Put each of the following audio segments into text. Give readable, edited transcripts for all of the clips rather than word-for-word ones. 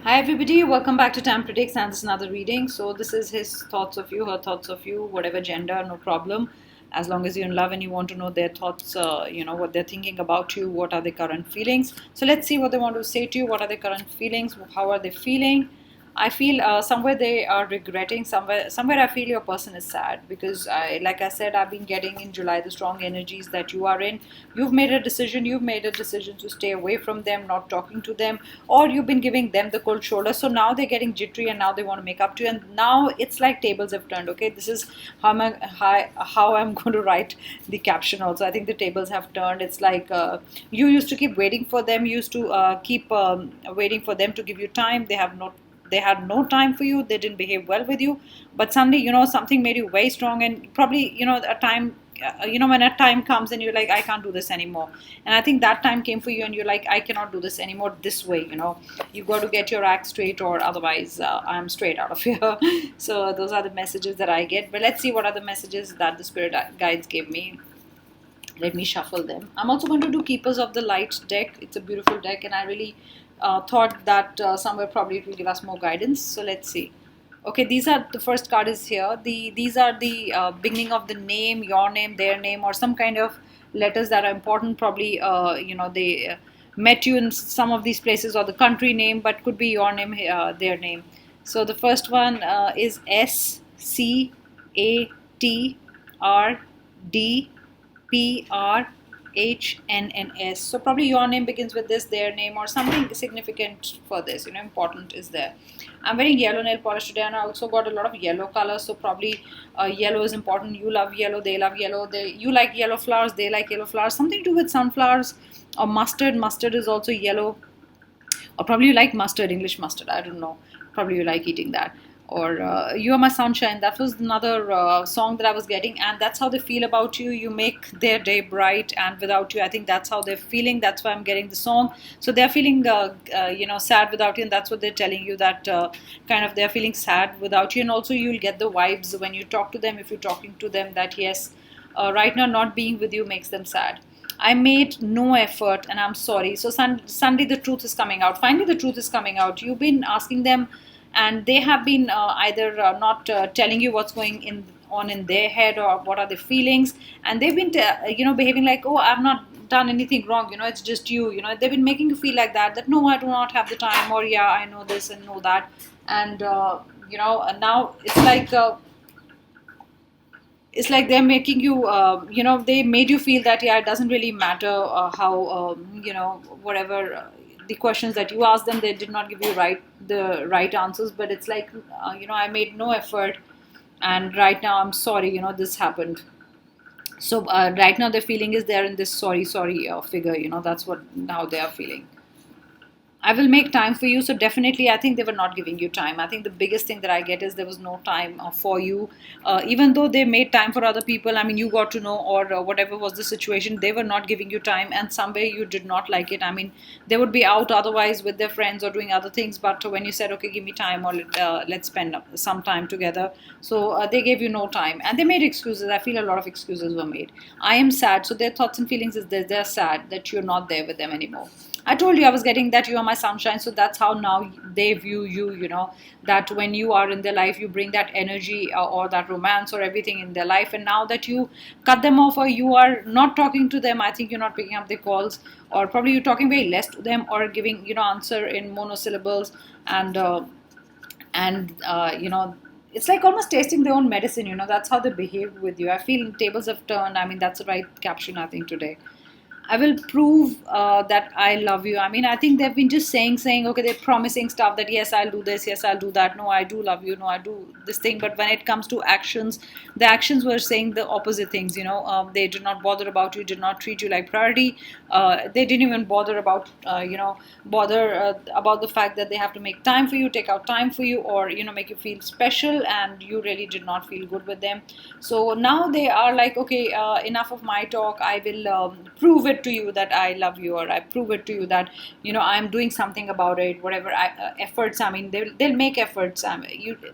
Hi everybody, welcome back to Tam Predicts, and this is another reading. So this is his thoughts of you, her thoughts of you, whatever gender, no problem. As long as you're in love and you want to know their thoughts, what they're thinking about you, what are their current feelings. So let's see what they want to say to you, what are their current feelings, how are they feeling. I feel somewhere they are regretting, somewhere I feel your person is sad because like I said, I've been getting in July the strong energies that you are in. You've made a decision to stay away from them, not talking to them, or you've been giving them the cold shoulder. So now they're getting jittery and now they want to make up to you. And now it's like tables have turned. Okay, this is how I'm going to write the caption also. I think the tables have turned. It's like you used to keep waiting for them, you used to keep waiting for them to give you time. They had no time for you, they didn't behave well with you, but suddenly something made you very strong, and probably a time when a time comes and you're like, I can't do this anymore. And I think that time came for you and you're like, I cannot do this anymore this way. You've got to get your act straight, or otherwise I'm straight out of here. So those are the messages that I get. But let's see what are the messages that the spirit guides gave me. Let me shuffle them. I'm also going to do Keepers of the Light deck. It's a beautiful deck, and I really thought that somewhere probably it will give us more guidance. So let's see. Okay, these are the first card is here. These are the beginning of the name, your name, their name, or some kind of letters that are important. Probably they met you in some of these places, or the country name, but could be your name, their name. So the first one is SCATRDPRHNNS. So probably your name begins with this, their name, or something significant for this. Important is there. I'm wearing yellow nail polish today, and I also got a lot of yellow color. So probably yellow is important. You love yellow, they love yellow. You like yellow flowers, they like yellow flowers. Something to do with sunflowers or mustard. Mustard is also yellow. Or probably you like mustard, English mustard. I don't know. Probably you like eating that. Or You Are My Sunshine. That was another song that I was getting, and that's how they feel about you. You make their day bright, and without you, I think that's how they're feeling. That's why I'm getting the song. So they're feeling, sad without you, and that's what they're telling you, that kind of they're feeling sad without you. And also, you'll get the vibes when you talk to them, if you're talking to them, that yes, right now not being with you makes them sad. I made no effort and I'm sorry. So suddenly the truth is coming out. Finally, the truth is coming out. You've been asking them, and they have been either not telling you what's going on in their head, or what are the feelings, and they've been behaving like, oh, I've not done anything wrong, it's just you. They've been making you feel like that no, I do not have the time, or yeah, I know this and know that. And and now it's like they're making you they made you feel that yeah, it doesn't really matter how whatever the questions that you asked them, they did not give you the right answers. But it's like I made no effort, and right now I'm sorry, this happened. So right now their feeling is they're in this sorry figure. That's what now they are feeling. I will make time for you. So definitely, I think they were not giving you time. I think the biggest thing that I get is there was no time for you. Even though they made time for other people, I mean, you got to know, or whatever was the situation, they were not giving you time, and somewhere you did not like it. I mean, they would be out otherwise with their friends or doing other things. But when you said, okay, give me time, or let's spend some time together, so they gave you no time, and they made excuses. I feel a lot of excuses were made. I am sad. So their thoughts and feelings is that they're sad that you're not there with them anymore. I told you I was getting that you are my sunshine. So that's how now they view you, that when you are in their life, you bring that energy, or that romance or everything in their life. And now that you cut them off, or you are not talking to them, I think you're not picking up their calls, or probably you're talking very less to them, or giving, answer in monosyllables. And it's like almost tasting their own medicine. That's how they behave with you. I feel tables have turned. I mean, that's the right caption, I think, today. I will prove that I love you. I mean, I think they've been just saying, okay, they're promising stuff that yes, I'll do this, yes, I'll do that. No, I do love you. No, I do this thing. But when it comes to actions, the actions were saying the opposite things. They did not bother about you, did not treat you like priority. They didn't even bother about, about the fact that they have to make time for you, take out time for you, or make you feel special, and you really did not feel good with them. So now they are like, okay, enough of my talk. I will prove it to you that I love you, or I prove it to you that, I'm doing something about it, whatever efforts. I mean, they'll make efforts.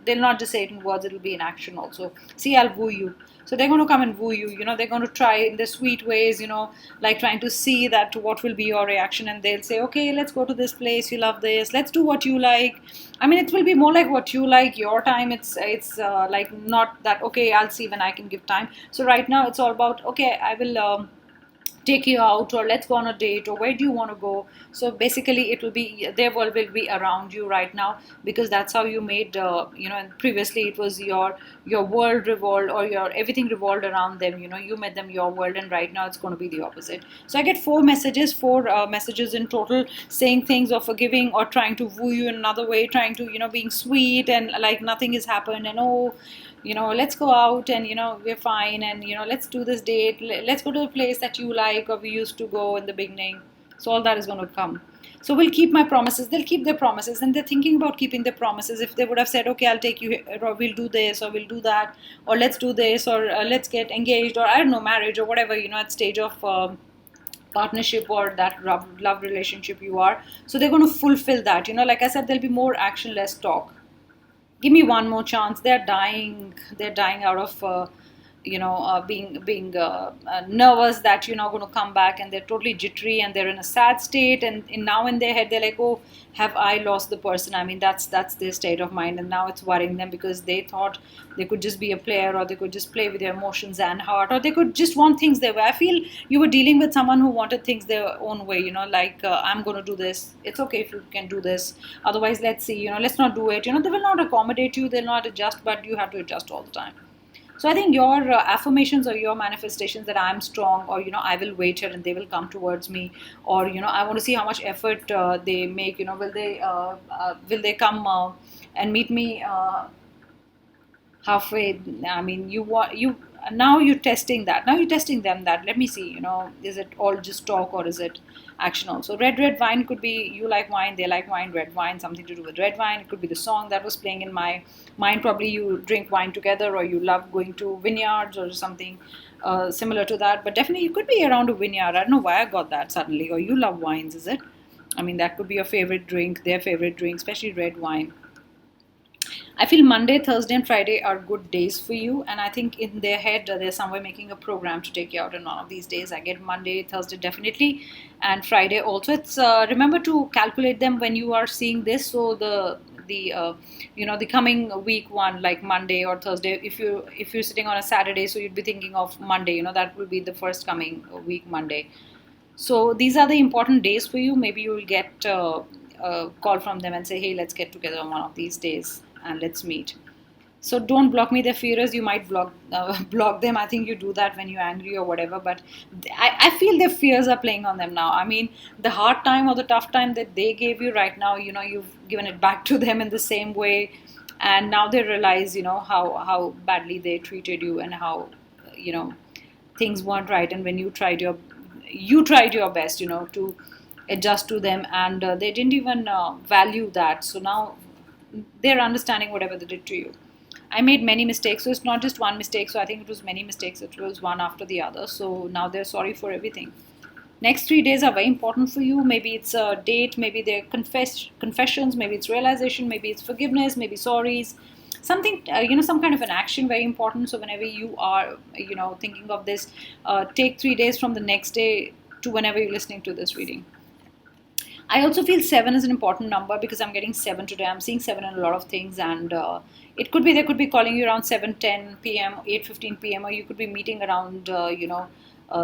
They'll not just say it in words, it'll be in action also. See, I'll woo you. So they're going to come and woo you. They're going to try in the sweet ways, like trying to see that what will be your reaction. And they'll say, okay, let's go to this place. You love this. Let's do what you like. I mean, it will be more like what you like, your time. It's like not that, okay, I'll see when I can give time. So right now it's all about, okay, I will take you out, or let's go on a date, or where do you want to go. So basically it will be, their world will be around you right now, because that's how you made, and previously it was your world revolved, or your everything revolved around them. You made them your world, and right now it's going to be the opposite. So I get four messages in total, saying things, or forgiving, or trying to woo you in another way, trying to, being sweet, and like nothing has happened, and oh, let's go out, and we're fine, and let's do this date, let's go to a place that you like, or we used to go in the beginning. So all that is going to come. So we'll keep my promises. They'll keep their promises, and they're thinking about keeping their promises. If they would have said, okay, I'll take you here, or we'll do this, or we'll do that, or let's do this, or let's get engaged, or I don't know, marriage, or whatever, at stage of partnership, or that love relationship you are. So they're going to fulfill that. Like I said, there'll be more action, less talk. Give me one more chance. They're dying out of being nervous that you're not going to come back, and they're totally jittery, and they're in a sad state, and now in their head they're like, oh, have I lost the person? I mean, that's their state of mind, and now it's worrying them, because they thought they could just be a player, or they could just play with their emotions and heart, or they could just want things their way. I feel you were dealing with someone who wanted things their own way, like, I'm going to do this, it's okay if you can do this, otherwise let's see, let's not do it. They will not accommodate you, they'll not adjust, but you have to adjust all the time. So I think your affirmations, or your manifestations, that I'm strong, or I will wait here and they will come towards me, or I want to see how much effort they make. Will they come and meet me halfway? I mean, now you're testing that. Now you're testing them that, let me see, is it all just talk, or is it action also? Red wine could be, you like wine, they like wine. Red wine, something to do with red wine. It could be the song that was playing in my mind. Probably you drink wine together, or you love going to vineyards, or something similar to that. But definitely you could be around a vineyard. I don't know why I got that suddenly. Or you love wines, is it? I mean, that could be your favorite drink, their favorite drink, especially red wine. I feel Monday, Thursday, and Friday are good days for you, and I think in their head they're somewhere making a program to take you out on one of these days. I get Monday, Thursday definitely, and Friday also. It's remember to calculate them when you are seeing this. So the the coming week one, like Monday or Thursday. If you're sitting on a Saturday, so you'd be thinking of Monday. That will be the first coming week, Monday. So these are the important days for you. Maybe you will get a call from them and say, hey, let's get together on one of these days and let's meet. So don't block me. Their fears, you might block them. I think you do that when you're angry or whatever. But I feel their fears are playing on them now. I mean, the hard time or the tough time that they gave you right now, you've given it back to them in the same way. And now they realize, how badly they treated you, and how, things weren't right. And when you tried your best, to adjust to them, and they didn't even value that. So now they're understanding whatever they did to you. I made many mistakes, so it's not just one mistake. So I think it was many mistakes. It was one after the other. So now they're sorry for everything. Next 3 days are very important for you. Maybe it's a date, maybe they're confessions, maybe it's realization, maybe it's forgiveness, maybe sorries. Something, some kind of an action, very important. So whenever you are, thinking of this, take 3 days from the next day to whenever you're listening to this reading. I also feel 7 is an important number, because I'm getting 7 today. I'm seeing 7 in a lot of things, and they could be calling you around 7:10 p.m., 8:15 p.m., or you could be meeting around,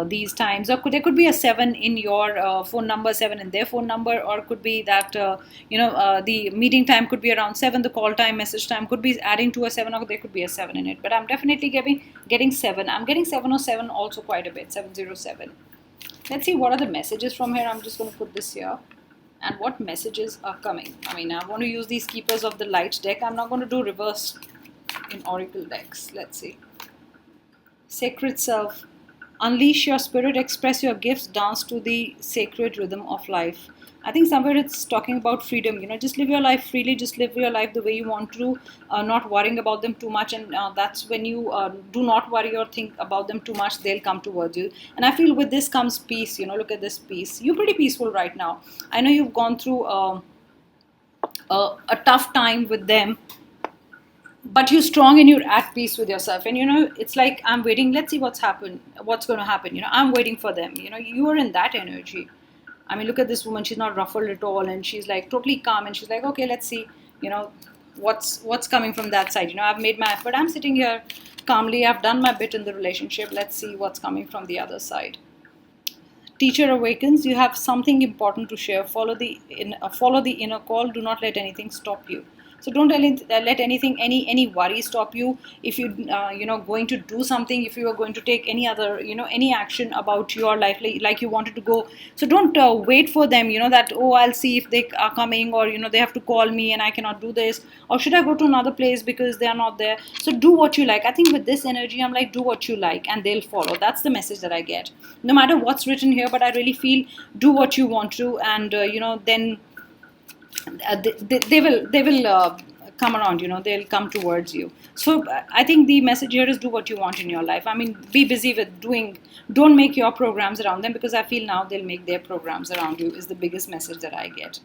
these times. Or there could be a 7 in your phone number, 7 in their phone number, or could be that, the meeting time could be around 7, the call time, message time could be adding to a 7, or there could be a 7 in it. But I'm definitely getting 7. I'm getting 707 also quite a bit, 707. Let's see what are the messages from here. I'm just going to put this here. And what messages are coming. I mean, I want to use these Keepers of the Light deck. I'm not going to do reverse in Oracle decks. Let's see. Sacred Self. Unleash your spirit, express your gifts, dance to the sacred rhythm of life. I think somewhere it's talking about freedom. Just live your life freely, just live your life the way you want to, not worrying about them too much. And that's when you do not worry or think about them too much, they'll come towards you. And I feel with this comes peace. Look at this peace. You're pretty peaceful right now. I know you've gone through a tough time with them, but you're strong and you're at peace with yourself. And it's like, I'm waiting, let's see what's going to happen. I'm waiting for them. You are in that energy. I mean, look at this woman. She's not ruffled at all, and she's like totally calm. And she's like, okay, let's see, what's coming from that side. I've made my effort. I'm sitting here calmly. I've done my bit in the relationship. Let's see what's coming from the other side. Teacher awakens. You have something important to share. Follow the inner call. Do not let anything stop you. So don't let anything, any worry stop you. If you going to do something, if you are going to take any other any action about your life, like you wanted to go, so don't wait for them. That, oh, I'll see if they are coming, or they have to call me and I cannot do this, or should I go to another place because they are not there. So do what you like. I think with this energy, I'm like, do what you like and they'll follow. That's the message that I get, no matter what's written here. But I really feel, do what you want to, and then they will come around. They'll come towards you. So I think the message here is, do what you want in your life. I mean, be busy with doing. Don't make your programs around them, because I feel now they'll make their programs around you, is the biggest message that I get.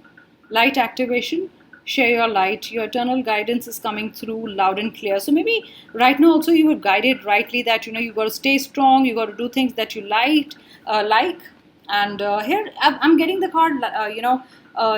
Light activation. Share your light. Your eternal guidance is coming through loud and clear. So maybe right now also you were guided rightly, that you got to stay strong, you got to do things that you like. And here I'm getting the card,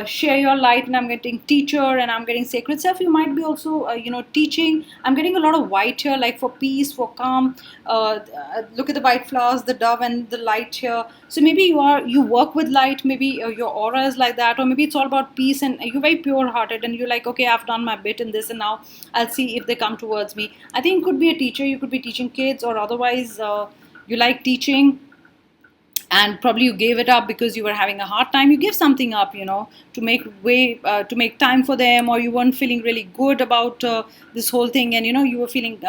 share your light, and I'm getting teacher, and I'm getting sacred self. You might be also teaching. I'm getting a lot of white here, like for peace, for calm. Look at the white flowers, the dove, and the light here. So maybe you work with light. Maybe your aura is like that, or maybe it's all about peace, and you're very pure hearted, and you're like, okay, I've done my bit in this, and now I'll see if they come towards me. I think you could be a teacher. You could be teaching kids, or otherwise you like teaching, and probably you gave it up because you were having a hard time. You give something up, to make time for them, or you weren't feeling really good about this whole thing, and you were feeling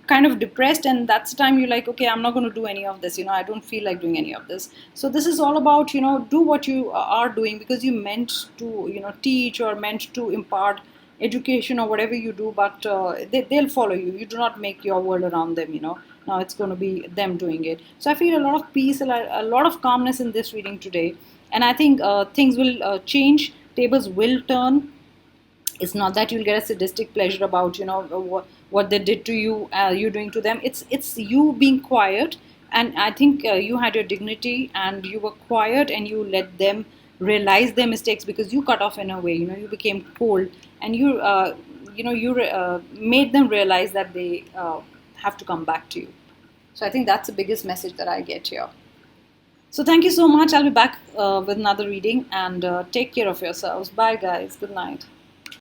kind of depressed, and that's the time you're like, okay, I'm not going to do any of this. I don't feel like doing any of this. So this is all about, do what you are doing, because you meant to teach, or meant to impart education, or whatever you do. But they'll follow you. You do not make your world around them. Now it's going to be them doing it. So I feel a lot of peace, a lot of calmness in this reading today. And I think things will change. Tables will turn. It's not that you'll get a sadistic pleasure about what they did to you, you doing to them. It's you being quiet. And I think you had your dignity, and you were quiet, and you let them realize their mistakes, because you cut off in a way. You became cold, and you made them realize that they have to come back to you. So I think that's the biggest message that I get here. So thank you so much. I'll be back with another reading, and take care of yourselves. Bye guys. Good night.